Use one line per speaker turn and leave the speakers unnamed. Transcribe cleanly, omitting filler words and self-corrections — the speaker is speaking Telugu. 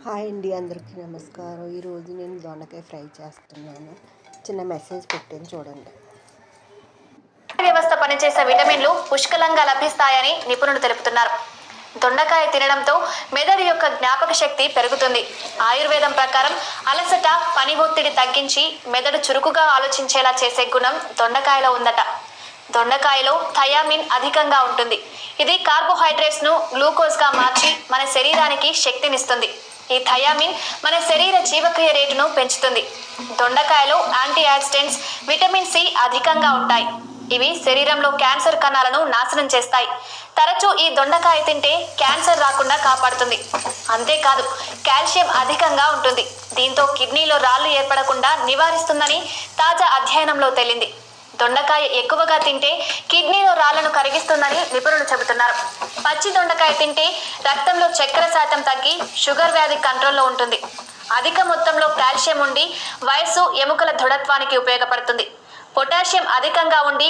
హాయ్ అండి, అందరికీ నమస్కారం. ఈరోజు నేను దొండకాయ ఫ్రై చేస్తున్నాను. చిన్న మెసేజ్ పెట్టాను చూడండి.
వ్యవస్థ పనిచేసే విటమిన్లు పుష్కలంగా లభిస్తాయని నిపుణులు తెలుపుతున్నారు. దొండకాయ తినడంతో మెదడు యొక్క జ్ఞాపక శక్తి పెరుగుతుంది. ఆయుర్వేదం ప్రకారం అలసట, పని ఒత్తిడి తగ్గించి మెదడు చురుకుగా ఆలోచించేలా చేసే గుణం దొండకాయలో ఉందట. దొండకాయలో థయామిన్ అధికంగా ఉంటుంది. ఇది కార్బోహైడ్రేట్స్ ను గ్లూకోజ్ గా మార్చి మన శరీరానికి శక్తినిస్తుంది. ఈ థయామిన్ మన శరీర జీవక్రియ రేటును పెంచుతుంది. దొండకాయలో యాంటీ ఆక్సిడెంట్స్, విటమిన్ సి అధికంగా ఉంటాయి. ఇవి శరీరంలో క్యాన్సర్ కణాలను నాశనం చేస్తాయి. తరచూ ఈ దొండకాయ తింటే క్యాన్సర్ రాకుండా కాపాడుతుంది. అంతేకాదు, కాల్షియం అధికంగా ఉంటుంది. దీంతో కిడ్నీలో రాళ్లు ఏర్పడకుండా నివారిస్తుందని తాజా అధ్యయనంలో తేలింది. దొండకాయ ఎక్కువగా తింటే కిడ్నీలో రాళ్లను కరిగిస్తుందని నిపుణులు చెబుతున్నారు. పచ్చి దొండకాయ తింటే రక్తంలో చక్కెర శాతం తగ్గి షుగర్ వ్యాధి కంట్రోల్లో ఉంటుంది. అధిక మొత్తంలో కాల్షియం ఉండి వయస్సు, ఎముకల దృఢత్వానికి ఉపయోగపడుతుంది. పొటాషియం అధికంగా ఉండి